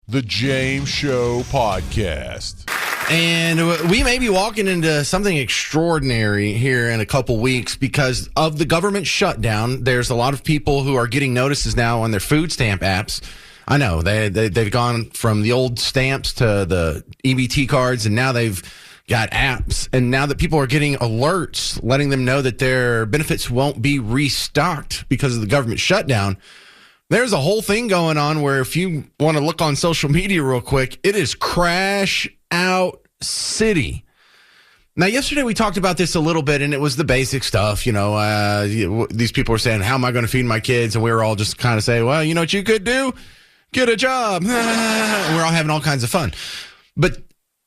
The James Show Podcast. And we may be walking into something extraordinary here in a couple weeks because of the government shutdown. There's a lot of people who are getting notices now on their food stamp apps. I know they've gone from the old stamps to the EBT cards, and now they've got apps. And now that people are getting alerts letting them know that their benefits won't be restocked because of the government shutdown, there's a whole thing going on where if you want to look on social media real quick, it is crash out city. Now, yesterday we talked about this a little bit, and it was the basic stuff. These people were saying, how am I going to feed my kids? And we were all just kind of saying, well, you know what you could do? Get a job. And we're all having all kinds of fun. But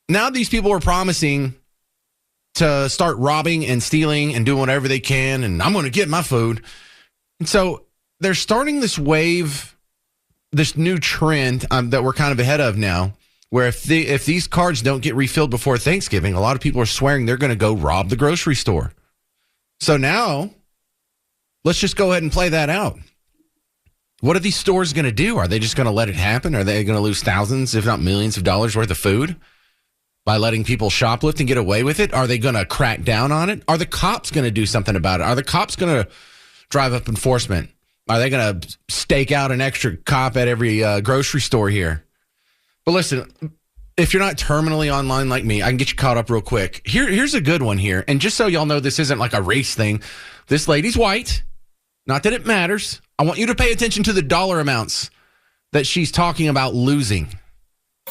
now these people are promising to start robbing and stealing and doing whatever they can, and I'm going to get my food. And so they're starting this wave, this new trend that we're kind of ahead of now, where if these cards don't get refilled before Thanksgiving, a lot of people are swearing they're going to go rob the grocery store. So now, let's just go ahead and play that out. What are these stores going to do? Are they just going to let it happen? Are they going to lose thousands, if not millions of dollars worth of food by letting people shoplift and get away with it? Are they going to crack down on it? Are the cops going to do something about it? Are the cops going to drive up enforcement? Are they going to stake out an extra cop at every grocery store here? But listen, if you're not terminally online like me, I can get you caught up real quick. Here's a good one here. And just so y'all know, this isn't like a race thing. This lady's white. Not that it matters. I want you to pay attention to the dollar amounts that she's talking about losing.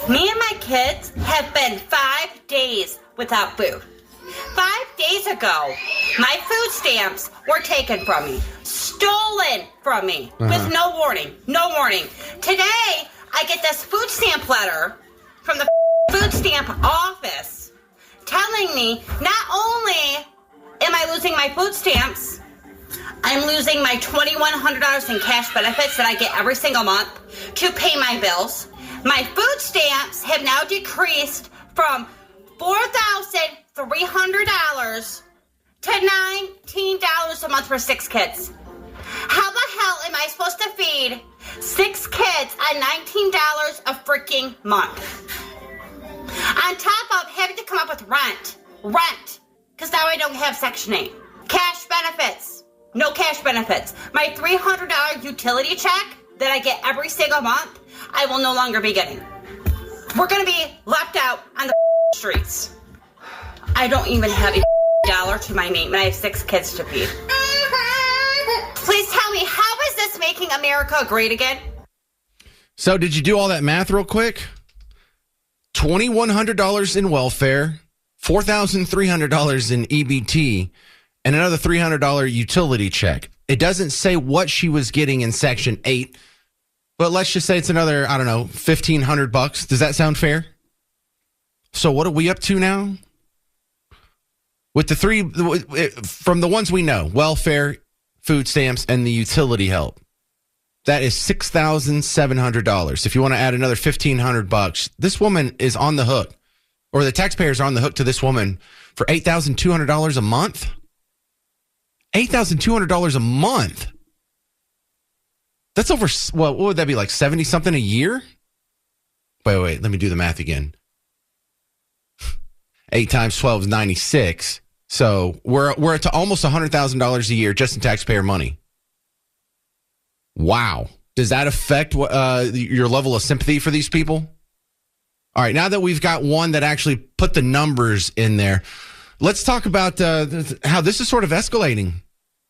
Me and my kids have been 5 days without food. 5 days ago, my food stamps were taken from me, stolen from me, with no warning. Today, I get this food stamp letter from the food stamp office telling me not only am I losing my food stamps, I'm losing my $2,100 in cash benefits that I get every single month to pay my bills. My food stamps have now decreased from $4,300 to $19 a month for 6 kids. How the hell am I supposed to feed 6 kids on $19 a freaking month? On top of having to come up with rent, because now I don't have Section 8. Cash benefits, no cash benefits. My $300 utility check that I get every single month, I will no longer be getting. We're going to be left out on the streets. I don't even have a dollar to my name, and I have 6 kids to feed. Please tell me, how is this making America great again? So did you do all that math real quick? $2,100 in welfare, $4,300 in EBT, and another $300 utility check. It doesn't say what she was getting in Section 8, but let's just say it's another, I don't know, $1,500. Does that sound fair? So what are we up to now? With the three, from the ones we know, welfare, food stamps, and the utility help, that is $6,700. If you want to add another $1,500, this woman is on the hook, or the taxpayers are on the hook to this woman for $8,200 a month. $8,200 a month. That's over, well, what would that be, like 70 something a year? Wait, let me do the math again. 8 times 12 is 96. So we're at almost $100,000 a year just in taxpayer money. Wow. Does that affect your level of sympathy for these people? All right, now that we've got one that actually put the numbers in there, let's talk about how this is sort of escalating.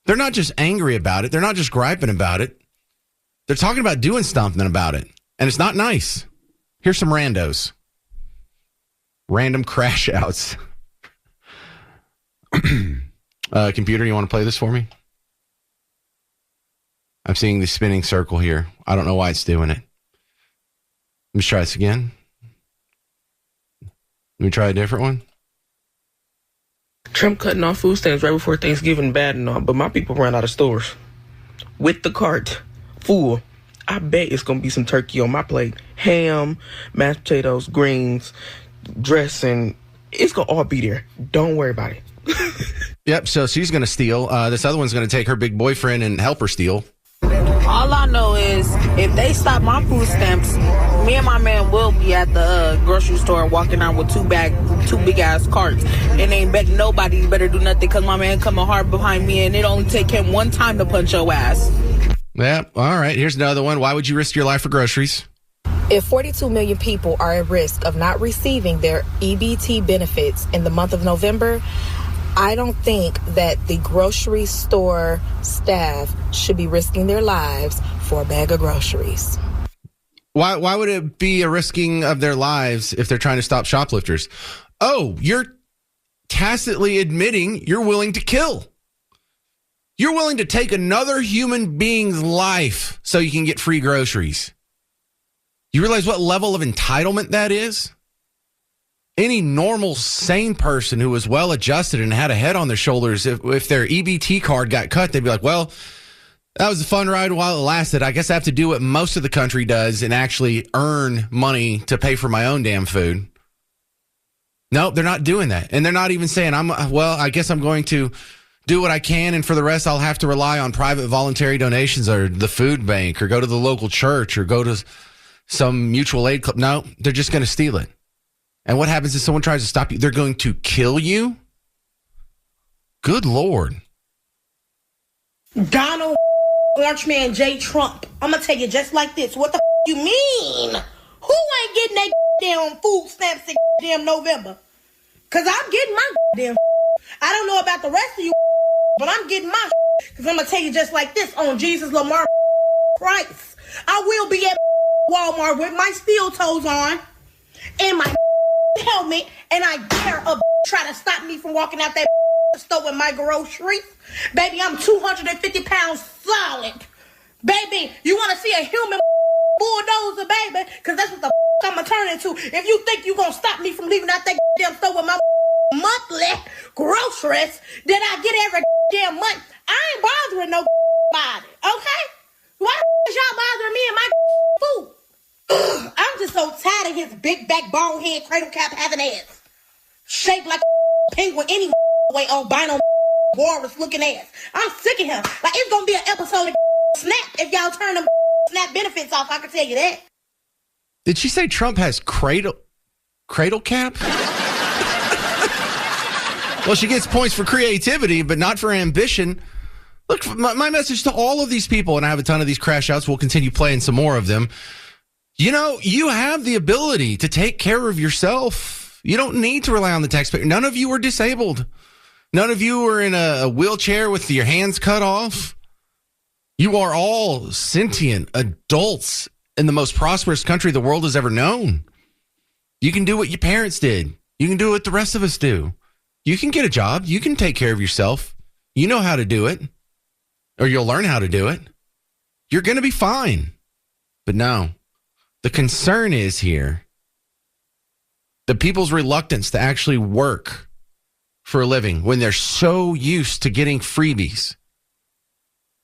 They're not just angry about it. They're not just griping about it. They're talking about doing something about it. And it's not nice. Here's some randos. Random crash outs. Computer, you want to play this for me? I'm seeing the spinning circle here. I don't know why it's doing it. Let me try this again. Let me try a different one. Trump cutting off food stamps right before Thanksgiving, bad and all, but my people ran out of stores. With the cart full, I bet it's going to be some turkey on my plate. Ham, mashed potatoes, greens, dressing. It's going to all be there. Don't worry about it. Yep, so she's going to steal. This other one's going to take her big boyfriend and help her steal. All I know is if they stop my food stamps, Me and my man will be at the grocery store walking out with two big ass carts, and ain't bet nobody better do nothing because my man coming hard behind me, and it only take him one time to punch your ass. Yeah, all right. Here's another one. Why would you risk your life for groceries? If 42 million people are at risk of not receiving their EBT benefits in the month of November, I don't think that the grocery store staff should be risking their lives for a bag of groceries. Why would it be a risking of their lives if they're trying to stop shoplifters? Oh, you're tacitly admitting you're willing to kill. You're willing to take another human being's life so you can get free groceries. You realize what level of entitlement that is? Any normal, sane person who was well-adjusted and had a head on their shoulders, if their EBT card got cut, they'd be like, well, that was a fun ride while it lasted. I guess I have to do what most of the country does and actually earn money to pay for my own damn food. No, they're not doing that. And they're not even saying, I guess I'm going to do what I can, and for the rest, I'll have to rely on private voluntary donations or the food bank or go to the local church or go to some mutual aid club. No, they're just going to steal it. And what happens if someone tries to stop you? They're going to kill you? Good Lord. Donald Orange Man J. Trump. I'm going to tell you just like this. What the you mean? Who ain't getting that damn food stamps in damn November? Because I'm getting my damn. I don't know about the rest of you, but I'm getting my because I'm going to tell you just like this. On Jesus Lamar Christ, I will be at Walmart with my steel toes on and my helmet, and I dare a try to stop me from walking out that store with my groceries. Baby, I'm 250 pounds solid. Baby, you want to see a human bulldozer, baby? Because that's what the I'm going to turn into. If you think you going to stop me from leaving out that damn store with my monthly groceries that I get every damn month, I ain't bothering nobody, okay? Why is y'all bothering me and my food? I'm just so tired of his big back, bald head, cradle cap having ass. Shaped like a penguin any way, albino walrus looking ass. I'm sick of him. Like, it's gonna be an episode of Snap if y'all turn them Snap benefits off, I can tell you that. Did she say Trump has cradle cap? Well, she gets points for creativity, but not for ambition. Look, my message to all of these people, and I have a ton of these crash outs, we'll continue playing some more of them. You know, you have the ability to take care of yourself. You don't need to rely on the taxpayer. None of you are disabled. None of you are in a wheelchair with your hands cut off. You are all sentient adults in the most prosperous country the world has ever known. You can do what your parents did. You can do what the rest of us do. You can get a job. You can take care of yourself. You know how to do it, or you'll learn how to do it. You're going to be fine. But no. The concern is here the people's reluctance to actually work for a living when they're so used to getting freebies.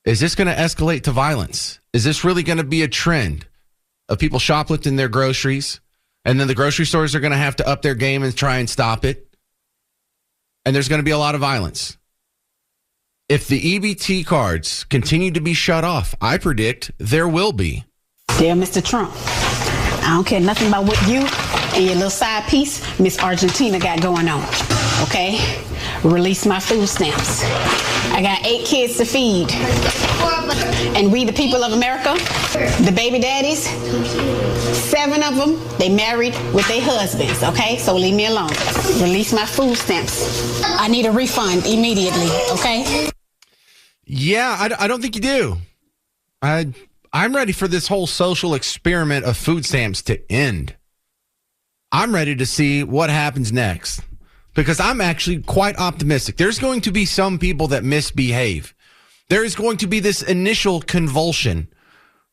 Is this going to escalate to violence? Is this really going to be a trend of people shoplifting their groceries, and then the grocery stores are going to have to up their game and try and stop it? And there's going to be a lot of violence. If the EBT cards continue to be shut off, I predict there will be. Dear Mr. Trump, I don't care nothing about what you and your little side piece, Miss Argentina, got going on. Okay? Release my food stamps. I got 8 kids to feed. And we, the people of America, the baby daddies, 7 of them, they married with their husbands, okay? So leave me alone. Release my food stamps. I need a refund immediately, okay? Yeah, I don't think you do. I'm ready for this whole social experiment of food stamps to end. I'm ready to see what happens next because I'm actually quite optimistic. There's going to be some people that misbehave. There is going to be this initial convulsion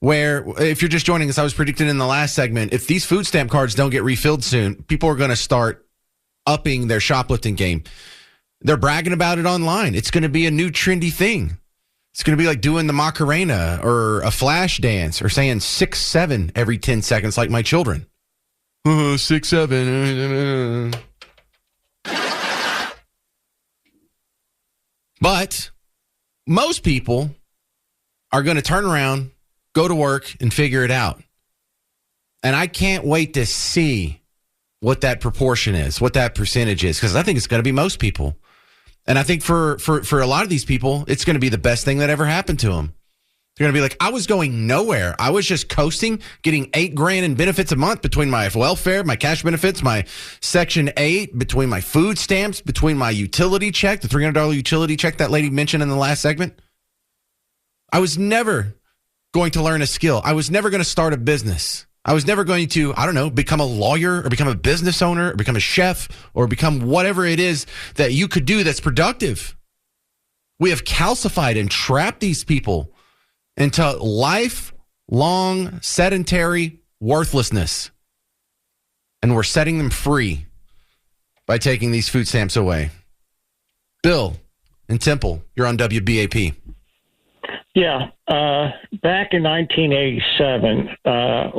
where, if you're just joining us, I was predicting in the last segment, if these food stamp cards don't get refilled soon, people are going to start upping their shoplifting game. They're bragging about it online. It's going to be a new trendy thing. It's going to be like doing the Macarena or a flash dance or saying 6-7 every 10 seconds like my children. 6-7. But most people are going to turn around, go to work, and figure it out. And I can't wait to see what that proportion is, what that percentage is, because I think it's going to be most people. And I think for a lot of these people, it's going to be the best thing that ever happened to them. They're going to be like, I was going nowhere. I was just coasting, getting $8,000 in benefits a month between my welfare, my cash benefits, my Section 8, between my food stamps, between my utility check, the $300 utility check that lady mentioned in the last segment. I was never going to learn a skill. I was never going to start a business. I was never going to, I don't know, become a lawyer or become a business owner or become a chef or become whatever it is that you could do that's productive. We have calcified and trapped these people into lifelong sedentary worthlessness. And we're setting them free by taking these food stamps away. Bill in Temple, you're on WBAP. Yeah. Back in 1987,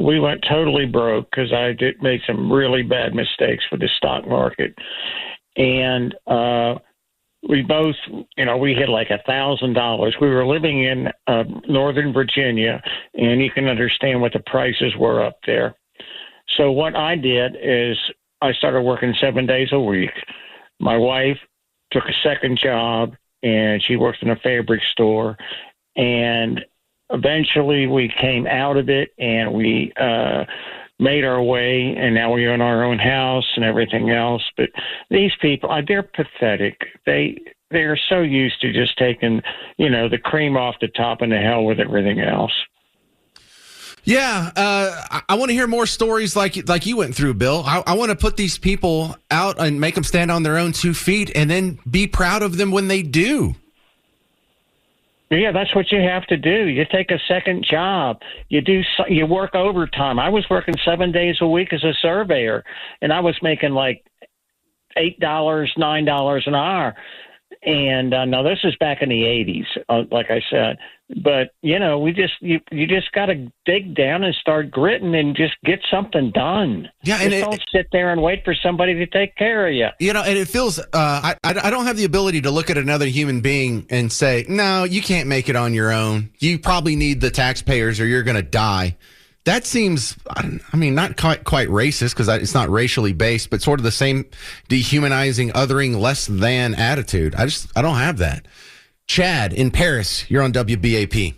we went totally broke because I made some really bad mistakes with the stock market. And we both, we had like $1,000. We were living in Northern Virginia, and you can understand what the prices were up there. So what I did is I started working 7 days a week. My wife took a second job, and she worked in a fabric store. And eventually we came out of it, and we made our way, and now we own our own house and everything else. But these people, they're pathetic. They're so used to just taking, the cream off the top and the hell with everything else. Yeah, I want to hear more stories like you went through, Bill. I want to put these people out and make them stand on their own 2 feet and then be proud of them when they do. Yeah, that's what you have to do. You take a second job. You work overtime. I was working 7 days a week as a surveyor, and I was making like $8, $9 an hour. And now this is back in the 80s, like I said. But, you just got to dig down and start gritting and just get something done. Yeah, and don't sit there and wait for somebody to take care of you. And it feels I don't have the ability to look at another human being and say, no, you can't make it on your own. You probably need the taxpayers or you're going to die. That seems, not quite racist because it's not racially based, but sort of the same dehumanizing, othering, less than attitude. I don't have that. Chad in Paris, you're on WBAP.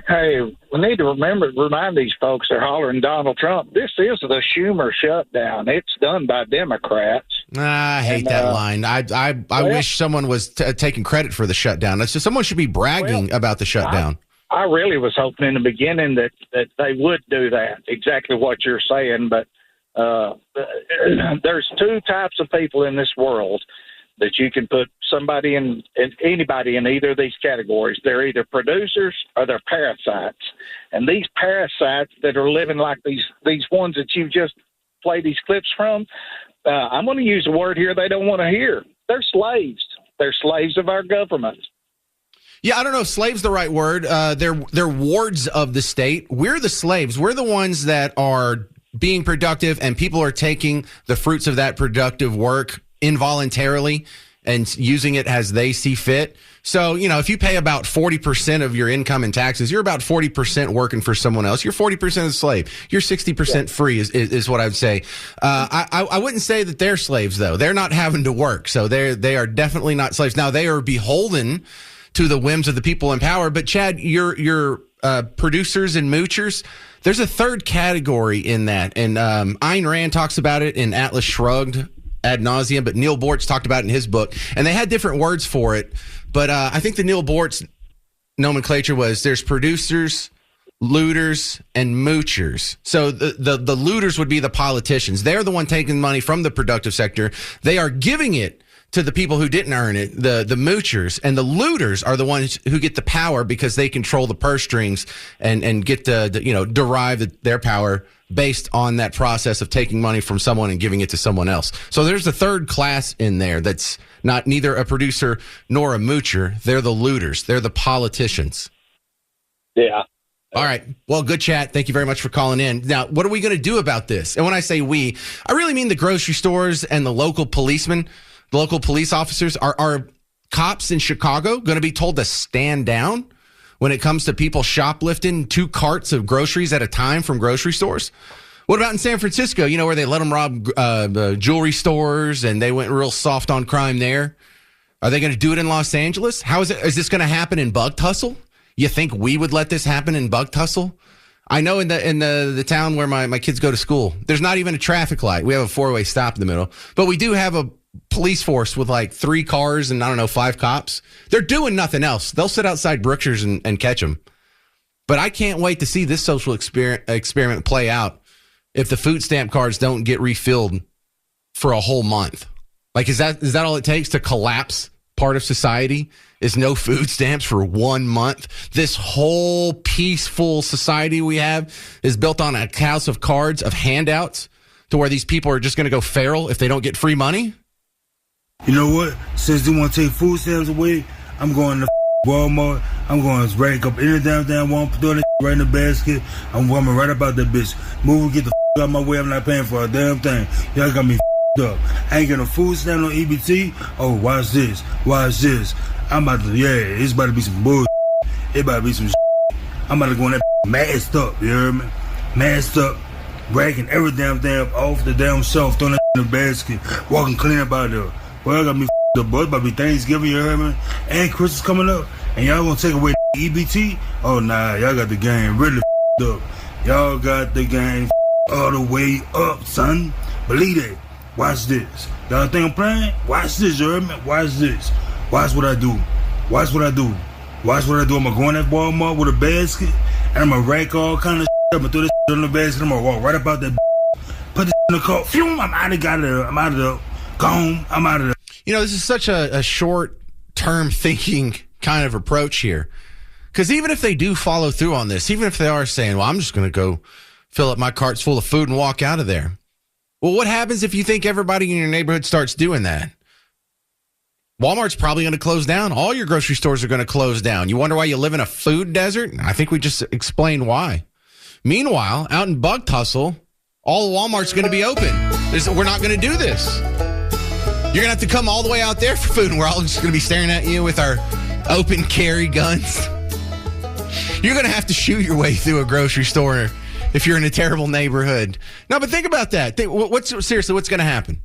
Hey, we need to remind these folks they're hollering Donald Trump. This is the Schumer shutdown. It's done by Democrats. I hate that line. I wish someone was taking credit for the shutdown. That's just someone should be bragging about the shutdown. I really was hoping in the beginning that they would do that, exactly what you're saying. But there's 2 types of people in this world that you can put somebody in anybody in either of these categories. They're either producers or they're parasites. And these parasites that are living like these ones that you just played these clips from, I'm going to use a word here they don't want to hear. They're slaves. They're slaves of our government. Yeah, I don't know if slave's the right word. They're wards of the state. We're the slaves. We're the ones that are being productive, and people are taking the fruits of that productive work involuntarily and using it as they see fit. So, if you pay about 40% of your income in taxes, you're about 40% working for someone else. You're 40% a slave. You're 60% free is what I would say. I wouldn't say that they're slaves, though. They're not having to work. So they are definitely not slaves. Now, they are beholden to the whims of the people in power. But Chad, your producers and moochers, there's a third category in that. And Ayn Rand talks about it in Atlas Shrugged ad nauseum, but Neil Bortz talked about it in his book. And they had different words for it. But I think the Neil Bortz nomenclature was there's producers, looters, and moochers. So the looters would be the politicians. They're the one taking money from the productive sector. They are giving it to the people who didn't earn it, the moochers, and the looters are the ones who get the power because they control the purse strings and get to derive their power based on that process of taking money from someone and giving it to someone else. So there's a third class in there that's not neither a producer nor a moocher. They're the looters. They're the politicians. Yeah. All right. Well, good chat. Thank you very much for calling in. Now, what are we going to do about this? And when I say we, I really mean the grocery stores and the local policemen. The local police officers. Are cops in Chicago going to be told to stand down when it comes to people shoplifting 2 carts of groceries at a time from grocery stores? What about in San Francisco, where they let them rob jewelry stores and they went real soft on crime there? Are they going to do it in Los Angeles? Is this going to happen in Bug Tussle? You think we would let this happen in Bug Tussle? I know in the town where my kids go to school, there's not even a traffic light. We have a 4-way stop in the middle, but we do have a police force with like 3 cars and 5 cops. They're doing nothing else. They'll sit outside Brookshire's and catch them. But I can't wait to see this social experiment play out if the food stamp cards don't get refilled for a whole month. Like, is that all it takes to collapse part of society? Is no food stamps for 1 month? This whole peaceful society we have is built on a house of cards, of handouts, to where these people are just going to go feral if they don't get free money? You know what? Since they want to take food stamps away, I'm going to Walmart. I'm going to rank up any damn Walmart, throw that right in the basket. I'm coming right about that bitch. Move, get the out of my way. I'm not paying for a damn thing. Y'all got me up. I ain't getting a food stamp on EBT. Oh, watch this. Watch this. I'm about to, it's about to be some bullshit. It about to be some shit. I'm about to go in that masked up, you hear me? Masked up, racking every damn off the damn shelf, throwing that in the basket, walking clean up out there. Boy, I got me up, boy. It's about to be Thanksgiving, you hear me? And Christmas coming up, and y'all gonna take away the EBT? Oh, nah, y'all got the game really up. Y'all got the game all the way up, son. Believe it. Watch this. Y'all think I'm playing? Watch this, you heard me? Watch this. Watch what I do. Watch what I do. Watch what I do. I'm going to go in that Walmart with a basket, and I'm going to rack all kind of shit up and throw this shit in the basket. I'm going to walk right about that put this in the car. Phew, I'm out of there. I'm out of there. Gone. I'm out of there. This is such a short-term thinking kind of approach here. Because even if they do follow through on this, even if they are saying, well, I'm just going to go fill up my carts full of food and walk out of there. Well, what happens if you think everybody in your neighborhood starts doing that? Walmart's probably going to close down. All your grocery stores are going to close down. You wonder why you live in a food desert? I think we just explained why. Meanwhile, out in Bug Tussle, all Walmart's going to be open. We're not going to do this. You're going to have to come all the way out there for food, and we're all just going to be staring at you with our open carry guns. You're going to have to shoot your way through a grocery store if you're in a terrible neighborhood. No, but think about that. Seriously, what's going to happen?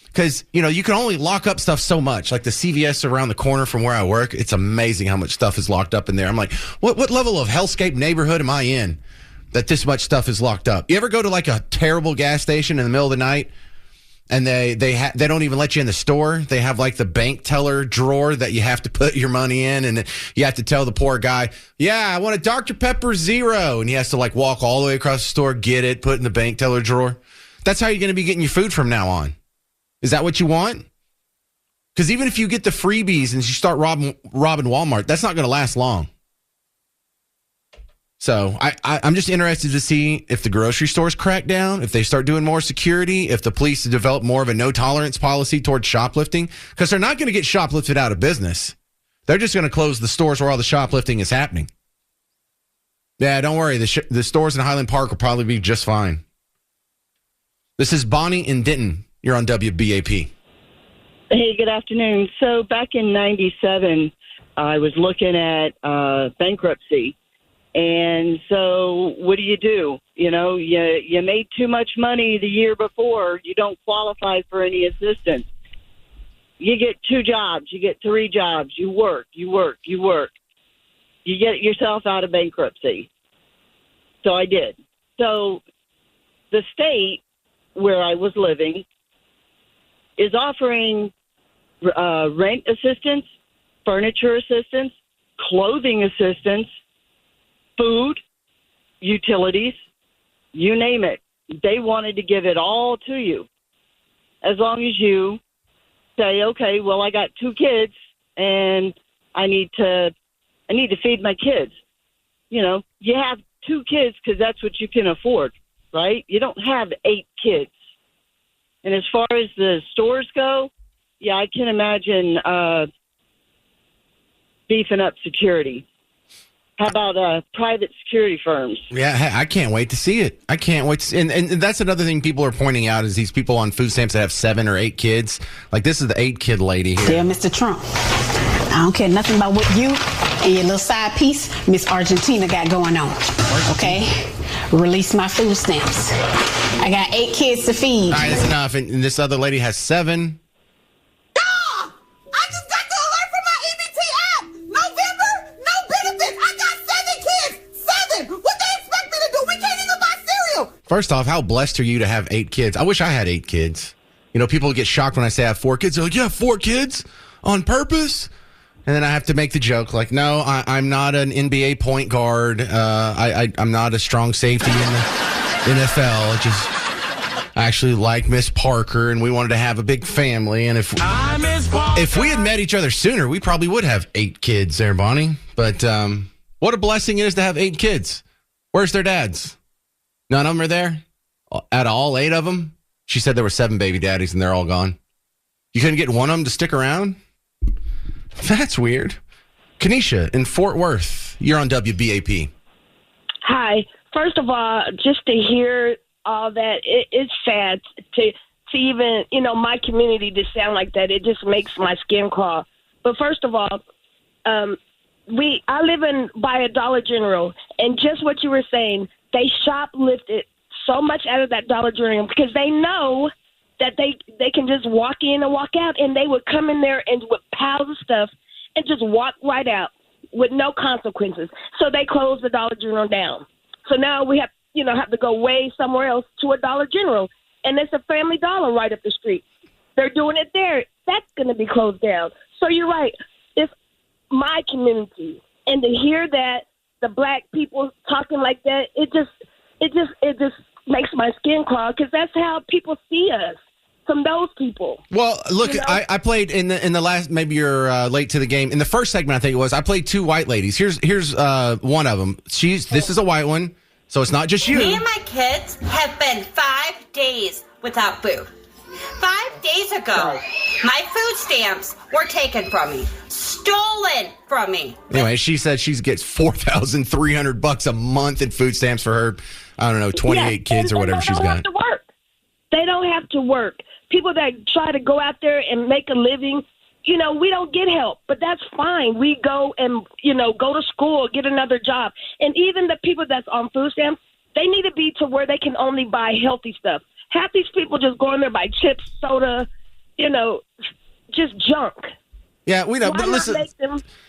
Because, you can only lock up stuff so much. Like the CVS around the corner from where I work, it's amazing how much stuff is locked up in there. I'm like, what level of hellscape neighborhood am I in that this much stuff is locked up? You ever go to like a terrible gas station in the middle of the night and they don't even let you in the store? They have like the bank teller drawer that you have to put your money in, and you have to tell the poor guy, I want a Dr. Pepper Zero. And he has to like walk all the way across the store, get it, put it in the bank teller drawer. That's how you're going to be getting your food from now on. Is that what you want? Because even if you get the freebies and you start robbing Walmart, that's not going to last long. So I'm just interested to see if the grocery stores crack down, if they start doing more security, if the police develop more of a no-tolerance policy towards shoplifting, because they're not going to get shoplifted out of business. They're just going to close the stores where all the shoplifting is happening. Yeah, don't worry. The stores in Highland Park will probably be just fine. This is Bonnie in Denton. You're on WBAP. Hey, good afternoon. So back in 97, I was looking at bankruptcy. And so what do? You made too much money the year before. You don't qualify for any assistance. You get 2 jobs. You get 3 jobs. You work. You get yourself out of bankruptcy. So I did. So the state where I was living is offering rent assistance, furniture assistance, clothing assistance, food, utilities, you name it. They wanted to give it all to you. As long as you say, okay, well, I got 2 kids and I need to feed my kids. You have 2 kids because that's what you can afford, right? You don't have 8 kids. And as far as the stores go, I can imagine beefing up security. How about private security firms? Yeah, I can't wait to see it. I can't wait to see it. And that's another thing people are pointing out is these people on food stamps that have 7 or 8 kids. Like, this is the 8-kid lady here. Yeah, Mr. Trump. I don't care nothing about what you and your little side piece, Miss Argentina, got going on. Okay? release my food stamps. I got 8 kids to feed. All right, that's enough. And this other lady has 7. I just got the alert from my EBT app. November, no benefits. I got 7 kids. 7. What they expect me to do? We can't even buy cereal. First off, how blessed are you to have 8 kids? I wish I had 8 kids. You know, people get shocked when I say I have 4 kids. They're like, yeah, 4 kids on purpose? And then I have to make the joke like, no, I'm not an NBA point guard. I'm not a strong safety in the NFL. I actually like Miss Parker, and we wanted to have a big family. And if we had met each other sooner, we probably would have 8 kids there, Bonnie. But what a blessing it is to have 8 kids. Where's their dads? None of them are there? Out of all 8 of them? She said there were 7 baby daddies, and they're all gone. You couldn't get one of them to stick around? That's weird. Kenesha in Fort Worth, you're on WBAP. Hi. First of all, just to hear all that, it's sad to even, my community to sound like that. It just makes my skin crawl. But first of all, I live by a Dollar General, and just what you were saying, they shoplifted so much out of that Dollar General because they know that they can just walk in and walk out, and they would come in there and with piles of stuff and just walk right out with no consequences. So they closed the Dollar General down. So now we have to go way somewhere else to a Dollar General, and it's a Family Dollar right up the street. They're doing it there. That's going to be closed down. So you're right. It's my community, and to hear that the black people talking like that, it just makes my skin crawl because that's how people see us, from those people. Well, look, I played in the last, maybe you're late to the game. In the first segment, I think it was, I played 2 white ladies. Here's one of them. This is a white one, so it's not just you. Me and my kids have been 5 days without food. 5 days ago, my food stamps were taken from me, stolen from me. Anyway, she said she gets $4,300 a month in food stamps for her, 28 kids or whatever she's got. They don't have to work. People that try to go out there and make a living, we don't get help, but that's fine. We go and, go to school, get another job. And even the people that's on food stamps, they need to be to where they can only buy healthy stuff. Half these people just go in there, buy chips, soda, just junk. Yeah, we know. But listen,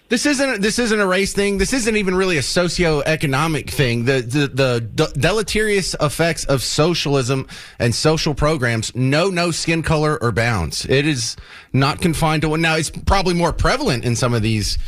this isn't a race thing. This isn't even really a socioeconomic thing. The deleterious effects of socialism and social programs know no skin color or bounds. It is not confined to one. Now, it's probably more prevalent in some of these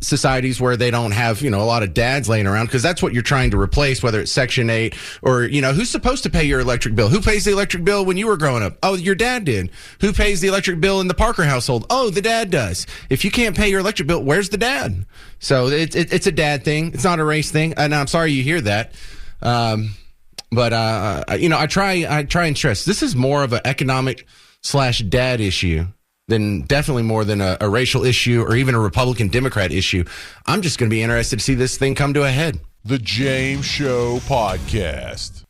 societies where they don't have, a lot of dads laying around, because that's what you're trying to replace, whether it's Section 8 or, who's supposed to pay your electric bill? Who pays the electric bill when you were growing up? Oh, your dad did. Who pays the electric bill in the Parker household? Oh, the dad does. If you can't pay your electric bill, where's the dad? So it's a dad thing. It's not a race thing. And I'm sorry you hear that. But I try and stress this is more of an economic/dad issue than definitely more than a racial issue or even a Republican-Democrat issue. I'm just going to be interested to see this thing come to a head. The James Show Podcast.